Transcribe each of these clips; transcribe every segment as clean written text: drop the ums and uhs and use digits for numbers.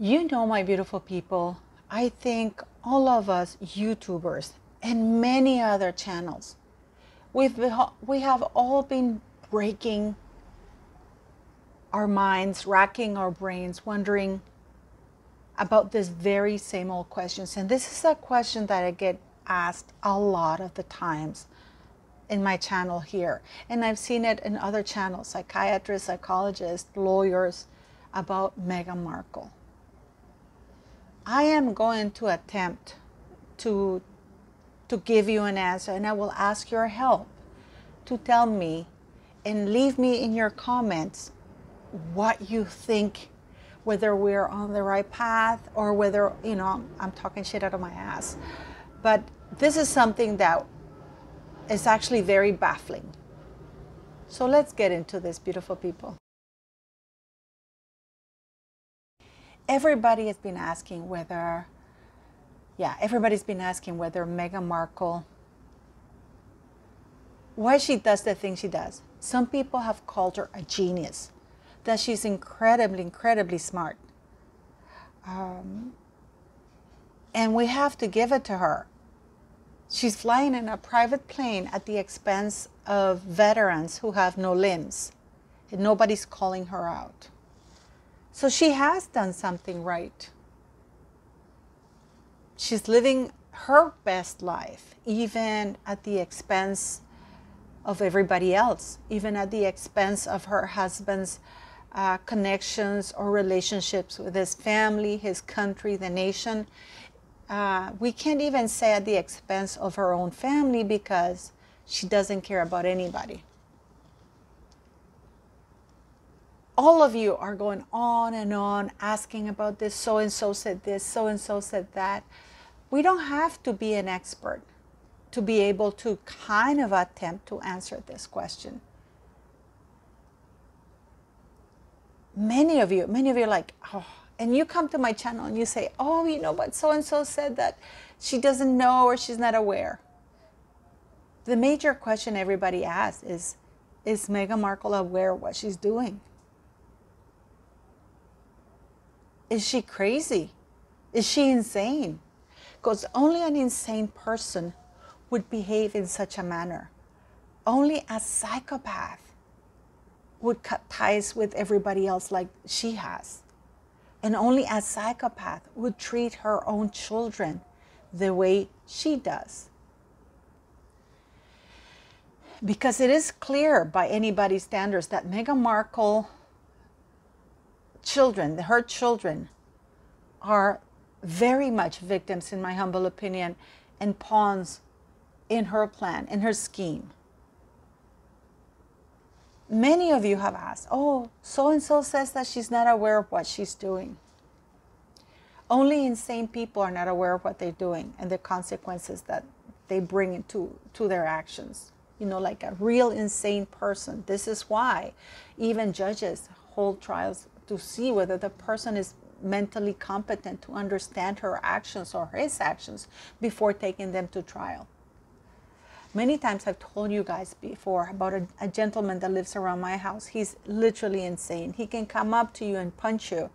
You know, my beautiful people, I think all of us YouTubers and many other channels, we have all been breaking our minds, racking our brains, wondering about this very same old questions. And this is a question that I get asked a lot of the times in my channel here. And I've seen it in other channels, psychiatrists, psychologists, lawyers, about Meghan Markle. I am going to attempt to give you an answer, and I will ask your help to tell me and leave me in your comments what you think, whether we're on the right path or whether, you know, I'm talking shit out of my ass. But this is something that is actually very baffling. So let's get into this, beautiful people. Everybody has been asking whether, everybody's been asking whether Meghan Markle, why she does the things she does. Some people have called her a genius, that she's incredibly smart. And we have to give it to her. She's flying in a private plane at the expense of veterans who have no limbs, and nobody's calling her out. So she has done something right. She's living her best life, even at the expense of everybody else, even at the expense of her husband's connections or relationships with his family, his country, the nation. We can't even say at the expense of her own family, because she doesn't care about anybody. All of you are going on and on asking about this, so-and-so said this, so-and-so said that. We don't have to be an expert to be able to kind of attempt to answer this question. Many of you are like, oh, and you come to my channel and you say, oh, you know what, so-and-so said that she doesn't know or she's not aware. The major question everybody asks is Meghan Markle aware of what she's doing? Is she crazy? Is she insane? Because only an insane person would behave in such a manner. Only a psychopath would cut ties with everybody else like she has. And only a psychopath would treat her own children the way she does. Because it is clear by anybody's standards that Meghan Markle children, her children, are very much victims, in my humble opinion, and pawns in her plan, in her scheme. Many of you have asked, oh, so-and-so says that she's not aware of what she's doing. Only insane people are not aware of what they're doing and the consequences that they bring into their actions. You know, like a real insane person. This is why even judges hold trials to see whether the person is mentally competent to understand her actions or his actions before taking them to trial. Many times I've told you guys before about a gentleman that lives around my house. He's literally insane. He can come up to you and punch you,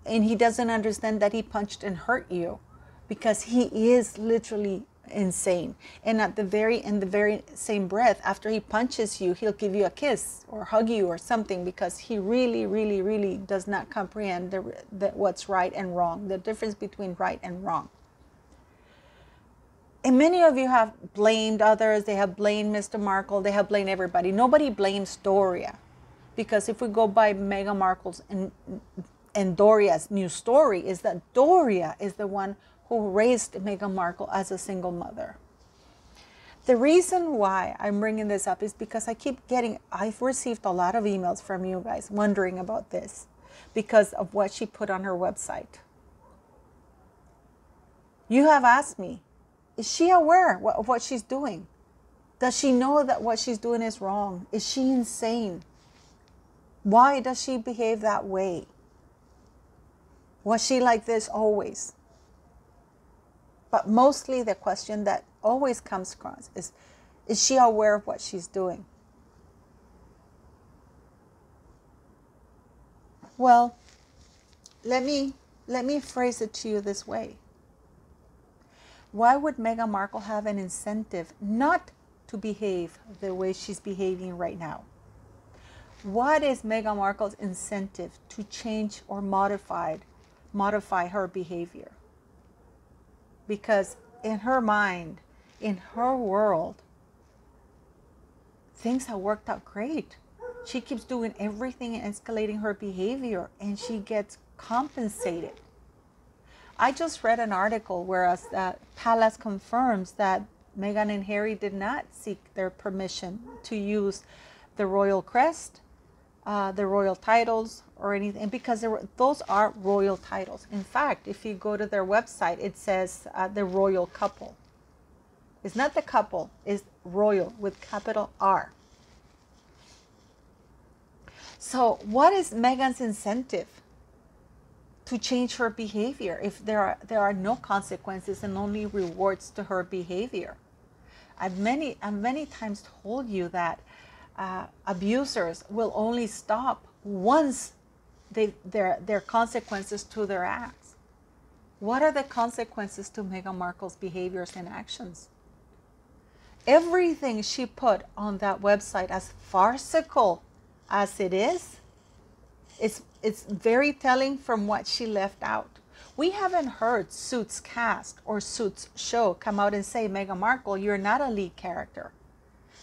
and he doesn't understand that he punched and hurt you, because he is literally insane. And in the very same breath, after he punches you, he'll give you a kiss or hug you or something, because he really does not comprehend what's right and wrong, the difference between right and wrong. And many of you have blamed others. They have blamed Mr. Markle. They have blamed everybody. Nobody blames Doria, because if we go by Meghan Markle's and Doria's new story, is that Doria is the one who raised Meghan Markle as a single mother. The reason why I'm bringing this up is because I've received a lot of emails from you guys wondering about this because of what she put on her website. You have asked me, is she aware of what she's doing? Does she know that what she's doing is wrong? Is she insane? Why does she behave that way? Was she like this always? But mostly the question that always comes across is she aware of what she's doing? Well, let me phrase it to you this way. Why would Meghan Markle have an incentive not to behave the way she's behaving right now? What is Meghan Markle's incentive to change or modify her behavior? Because in her mind, in her world, things have worked out great. She keeps doing everything and escalating her behavior, and she gets compensated. I just read an article where Palace confirms that Meghan and Harry did not seek their permission to use the royal crest, the royal titles, or anything, because those are royal titles. In fact, if you go to their website, it says the royal couple. It's not the couple, it's royal with capital R. So what is Meghan's incentive to change her behavior if there are no consequences and only rewards to her behavior? I've many times told you that abusers will only stop once there are consequences to their acts. What are the consequences to Meghan Markle's behaviors and actions? Everything she put on that website, as farcical as it is, it's very telling from what she left out. We haven't heard Suits cast or Suits show come out and say, Meghan Markle, you're not a lead character.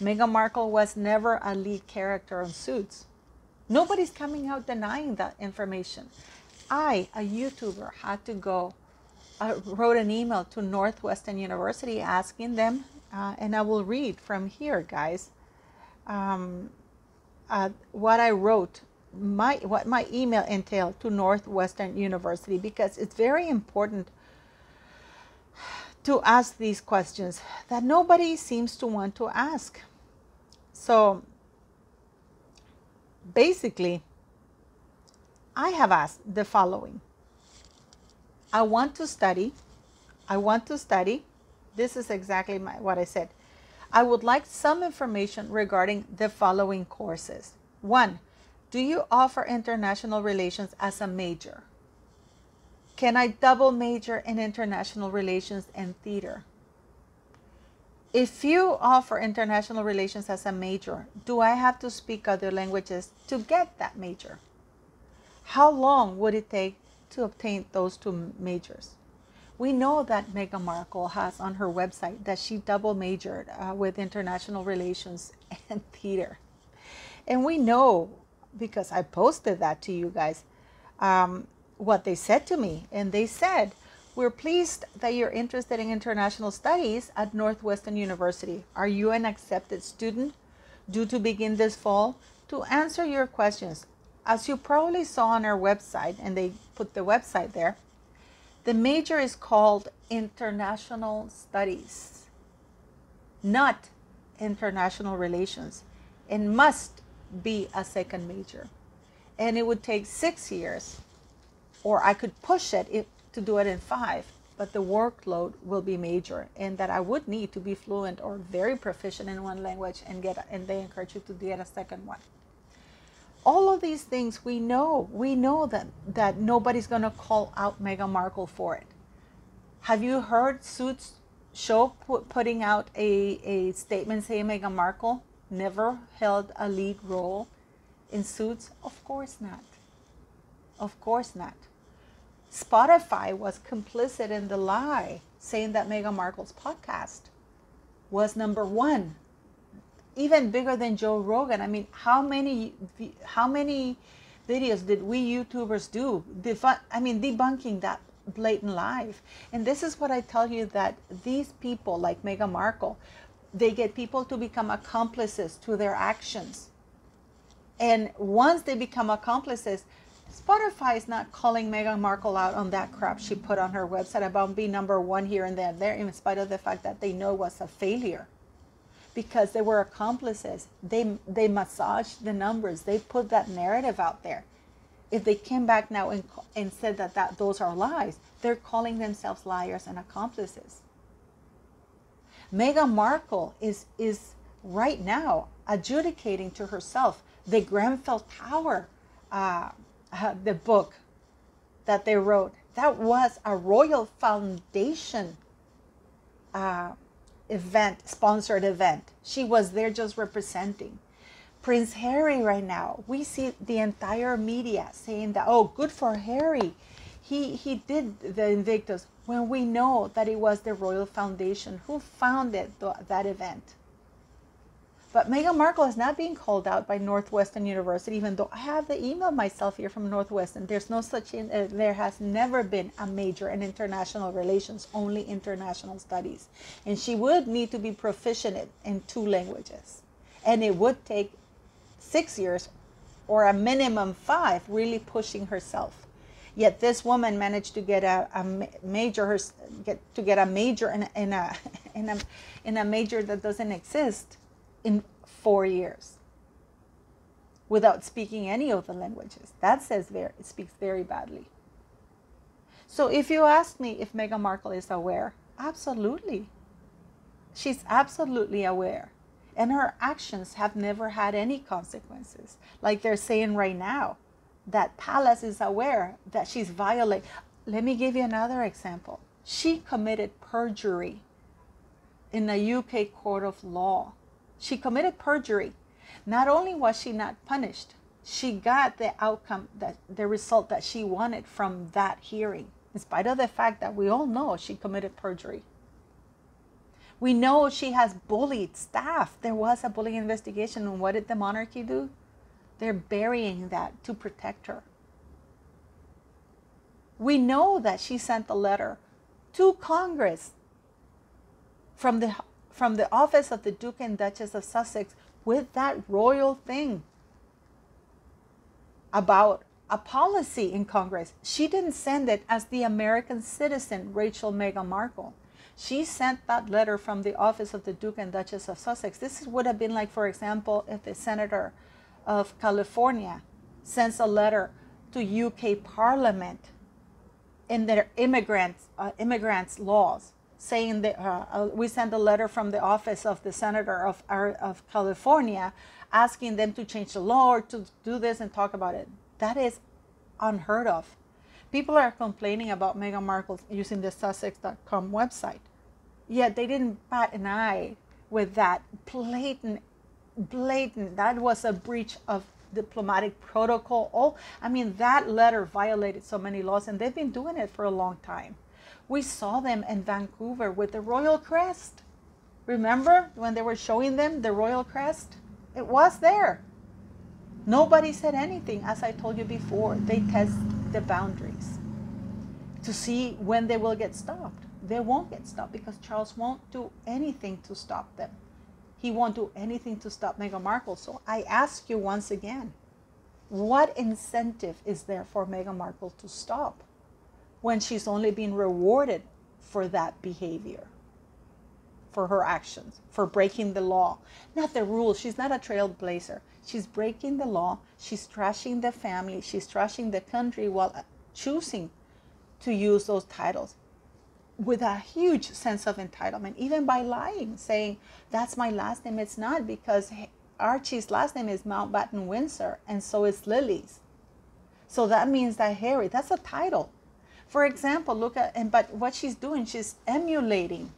Meghan Markle was never a lead character on Suits. Nobody's coming out denying that information. I, a YouTuber, had to go, wrote an email to Northwestern University asking them, and I will read from here, guys, what I wrote, what my email entailed to Northwestern University, because it's very important to ask these questions that nobody seems to want to ask. So basically, I have asked the following. I want to study. This is exactly what I said. I would like some information regarding the following courses. 1, do you offer international relations as a major? Can I double major in international relations and theater? If you offer international relations as a major, do I have to speak other languages to get that major? How long would it take to obtain those 2 majors? We know that Meghan Markle has on her website that she double majored with international relations and theater. And we know, because I posted that to you guys, what they said to me. And they said, we're pleased that you're interested in international studies at Northwestern University. Are you an accepted student due to begin this fall? To answer your questions, as you probably saw on our website, and they put the website there, the major is called International Studies, not International Relations, and must be a second major. And it would take 6 years, or I could push it to do it in 5, but the workload will be major, and that I would need to be fluent or very proficient in one language and they encourage you to get a second one. All of these things we know that nobody's going to call out Meghan Markle for it. Have you heard Suits show putting out a statement saying Meghan Markle never held a lead role in Suits? Of course not. Of course not. Spotify was complicit in the lie, saying that Meghan Markle's podcast was number 1. Even bigger than Joe Rogan. I mean, how many videos did we YouTubers do? Debunking that blatant lie. And this is what I tell you, that these people like Meghan Markle, they get people to become accomplices to their actions. And once they become accomplices, Spotify is not calling Meghan Markle out on that crap she put on her website about being number 1 here and there, in spite of the fact that they know it was a failure. Because they were accomplices. They massaged the numbers. They put that narrative out there. If they came back now and said that those are lies, they're calling themselves liars and accomplices. Meghan Markle is right now adjudicating to herself the Grenfell Tower, the book that they wrote. That was a Royal Foundation event, sponsored event. She was there just representing. Prince Harry right now, we see the entire media saying that, oh, good for Harry. He did the Invictus, when we know that it was the Royal Foundation who founded that event. But Meghan Markle is not being called out by Northwestern University, even though I have the email myself here from Northwestern. There's no such, there has never been a major in international relations, only international studies. And she would need to be proficient in 2 languages. And it would take 6 years or a minimum 5, really pushing herself. Yet this woman managed to get a major, in a major that doesn't exist in 4 years without speaking any of the languages. That says it speaks very badly. So if you ask me if Meghan Markle is aware, absolutely. She's absolutely aware. And her actions have never had any consequences. Like they're saying right now, that Palace is aware that she's violated. Let me give you another example. She committed perjury in a UK court of law. She committed perjury. Not only was she not punished, she got the outcome, the result that she wanted from that hearing, in spite of the fact that we all know she committed perjury. We know she has bullied staff. There was a bullying investigation, and what did the monarchy do? They're burying that to protect her. We know that she sent a letter to Congress from the office of the Duke and Duchess of Sussex with that royal thing about a policy in Congress. She didn't send it as the American citizen, Rachel Meghan Markle. She sent that letter from the office of the Duke and Duchess of Sussex. This would have been like, for example, if the Senator of California sends a letter to UK Parliament in their immigrants laws, saying that we send a letter from the office of the Senator of California asking them to change the law or to do this and talk about it. That is unheard of. People are complaining about Meghan Markle using the Sussex.com website. Yet they didn't bat an eye with that blatant, that was a breach of diplomatic protocol. I mean, that letter violated so many laws, and they've been doing it for a long time. We saw them in Vancouver with the Royal Crest. Remember when they were showing them the Royal Crest? It was there. Nobody said anything. As I told you before, they test the boundaries to see when they will get stopped. They won't get stopped because Charles won't do anything to stop them. He won't do anything to stop Meghan Markle. So I ask you once again, what incentive is there for Meghan Markle to stop when she's only being rewarded for that behavior, for her actions, for breaking the law, not the rules? She's not a trailblazer. She's breaking the law. She's trashing the family. She's trashing the country while choosing to use those titles with a huge sense of entitlement, even by lying, saying, that's my last name. It's not, because Archie's last name is Mountbatten Windsor, and so is Lily's. So that means that Harry, that's a title. For example, look at, but what she's doing, she's emulating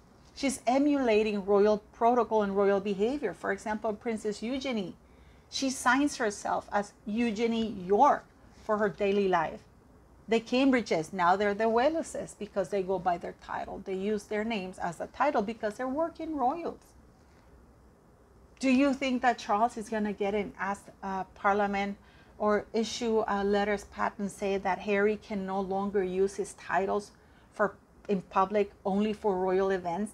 royal protocol and royal behavior. For example, Princess Eugenie, she signs herself as Eugenie York for her daily life. The Cambridges, now they're the Waleses because they go by their title. They use their names as a title because they're working royals. Do you think that Charles is going to get in, ask Parliament or issue a letters patent, say that Harry can no longer use his titles in public only for royal events?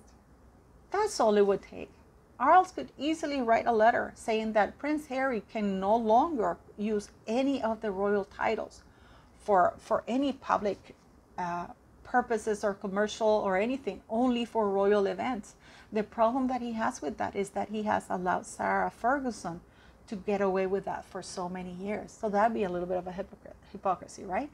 That's all it would take. Charles could easily write a letter saying that Prince Harry can no longer use any of the royal titles for any public purposes or commercial or anything, only for royal events. The problem that he has with that is that he has allowed Sarah Ferguson to get away with that for so many years. So that'd be a little bit of a hypocrisy, right?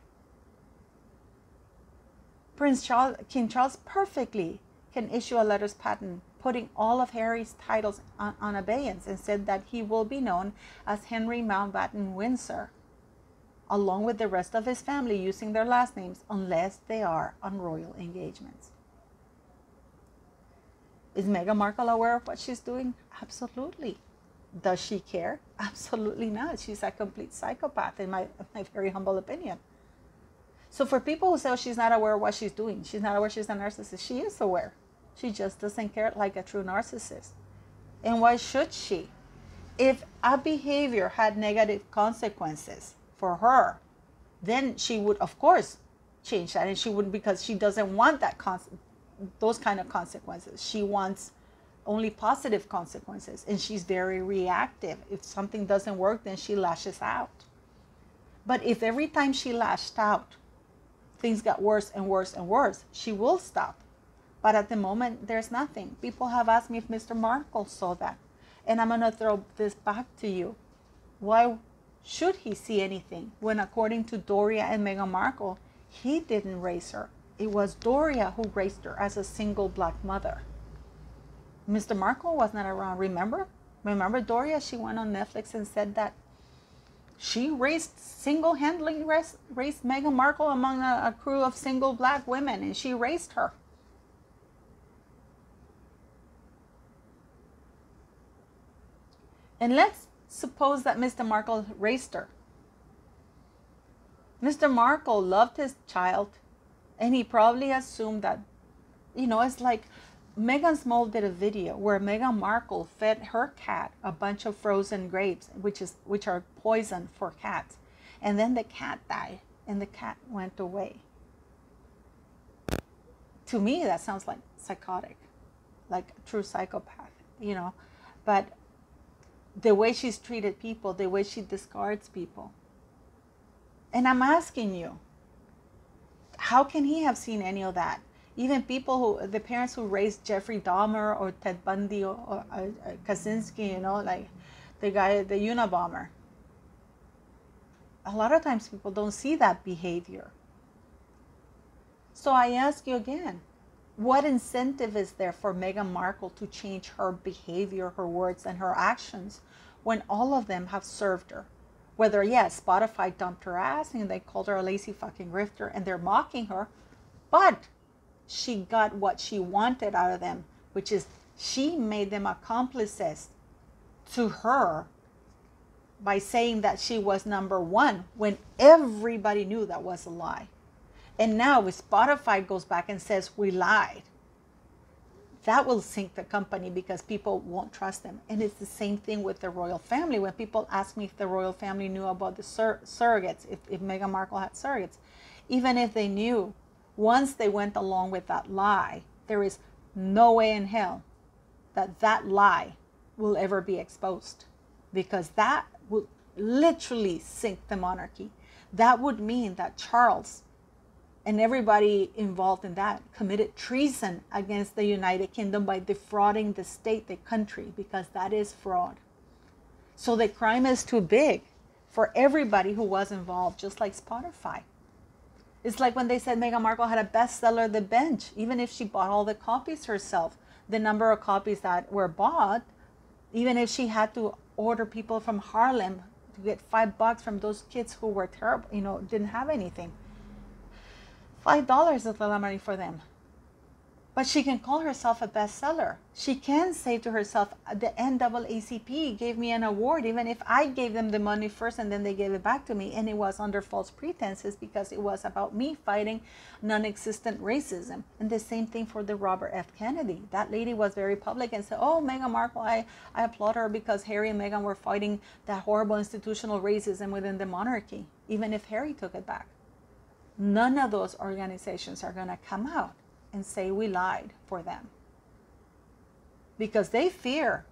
King Charles perfectly can issue a letters patent putting all of Harry's titles on abeyance and said that he will be known as Henry Mountbatten Windsor along with the rest of his family, using their last names unless they are on royal engagements. Is Meghan Markle aware of what she's doing? Absolutely. Does she care? Absolutely not. She's a complete psychopath, in my very humble opinion. So for people who say, oh, she's not aware of what she's doing, she's not aware she's a narcissist, she is aware. She just doesn't care like a true narcissist. And why should she? If a behavior had negative consequences for her, then she would, of course, change that. And she wouldn't, because she doesn't want those kind of consequences. She wants only positive consequences. And she's very reactive. If something doesn't work, then she lashes out. But if every time she lashed out, things got worse and worse and worse, she will stop. But at the moment, there's nothing. People have asked me if Mr. Markle saw that. And I'm going to throw this back to you. Why should he see anything when, according to Doria and Meghan Markle, he didn't raise her? It was Doria who raised her as a single black mother. Mr. Markle was not around. Remember Doria? She went on Netflix and said that she single-handedly raised Meghan Markle among a crew of single black women, and she raised her. And let's suppose that Mr. Markle raised her. Mr. Markle loved his child, and he probably assumed that, it's like Megan Small did a video where Meghan Markle fed her cat a bunch of frozen grapes, which are poison for cats. And then the cat died, and the cat went away. To me, that sounds like psychotic, like a true psychopath, But the way she's treated people, the way she discards people. And I'm asking you, how can he have seen any of that? Even the parents who raised Jeffrey Dahmer or Ted Bundy or Kaczynski, like the guy, the Unabomber. A lot of times people don't see that behavior. So I ask you again, what incentive is there for Meghan Markle to change her behavior, her words, and her actions when all of them have served her? Whether, Spotify dumped her ass and they called her a lazy fucking grifter and they're mocking her, but she got what she wanted out of them, which is she made them accomplices to her by saying that she was number one when everybody knew that was a lie. And now if Spotify goes back and says we lied, that will sink the company because people won't trust them. And it's the same thing with the royal family. When people ask me if the royal family knew about the surrogates, if Meghan Markle had surrogates, even if they knew, once they went along with that lie, there is no way in hell that lie will ever be exposed, because that would literally sink the monarchy. That would mean that Charles and everybody involved in that committed treason against the United Kingdom by defrauding the state, the country, because that is fraud. So the crime is too big for everybody who was involved, just like Spotify. It's like when they said Meghan Markle had a bestseller, The Bench. Even if she bought all the copies herself, the number of copies that were bought, even if she had to order people from Harlem to get $5 from those kids who were terrible, didn't have anything. $5 is a lot of money for them. But she can call herself a bestseller. She can say to herself, the NAACP gave me an award, even if I gave them the money first and then they gave it back to me. And it was under false pretenses because it was about me fighting non-existent racism. And the same thing for the Robert F. Kennedy. That lady was very public and said, oh, Meghan Markle, I applaud her because Harry and Meghan were fighting that horrible institutional racism within the monarchy, even if Harry took it back. None of those organizations are going to come out and say we lied for them, because they fear,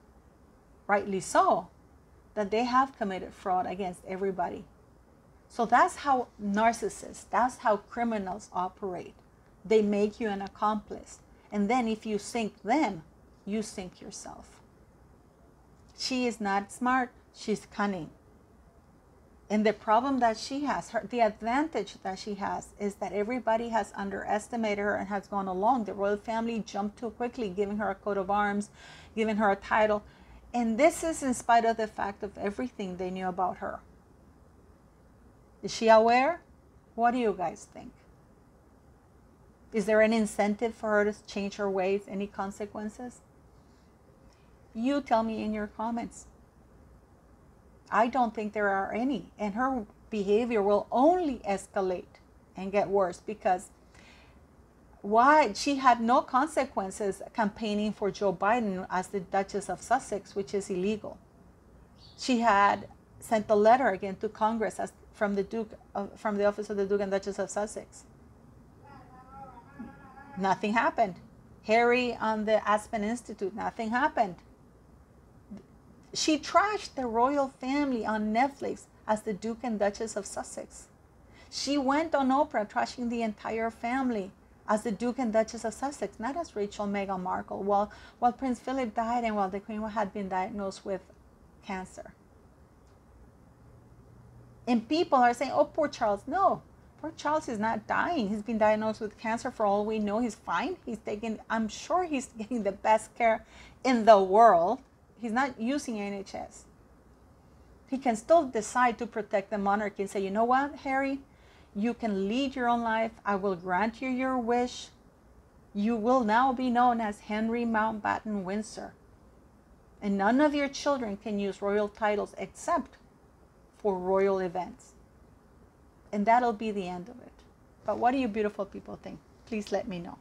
rightly so, that they have committed fraud against everybody. So that's how narcissists, that's how criminals operate. They make you an accomplice, and then if you sink them, you sink yourself. She is not smart, she's cunning. And the problem that she has, the advantage that she has, is that everybody has underestimated her and has gone along. The royal family jumped too quickly, giving her a coat of arms, giving her a title. And this is in spite of the fact of everything they knew about her. Is she aware? What do you guys think? Is there an incentive for her to change her ways? Any consequences? You tell me in your comments. I don't think there are any. And her behavior will only escalate and get worse, because why? She had no consequences campaigning for Joe Biden as the Duchess of Sussex, which is illegal. She had sent a letter again to Congress from the office of the Duke and Duchess of Sussex. Nothing happened. Harry on the Aspen Institute, nothing happened. She trashed the royal family on Netflix as the Duke and Duchess of Sussex. She went on Oprah trashing the entire family as the Duke and Duchess of Sussex, not as Meghan Markle, while Prince Philip died and while the Queen had been diagnosed with cancer. And people are saying, oh, poor Charles. No, poor Charles is not dying. He's been diagnosed with cancer. For all we know, he's fine. I'm sure he's getting the best care in the world. He's not using NHS. He can still decide to protect the monarchy and say, you know what, Harry? You can lead your own life. I will grant you your wish. You will now be known as Henry Mountbatten Windsor. And none of your children can use royal titles except for royal events. And that'll be the end of it. But what do you beautiful people think? Please let me know.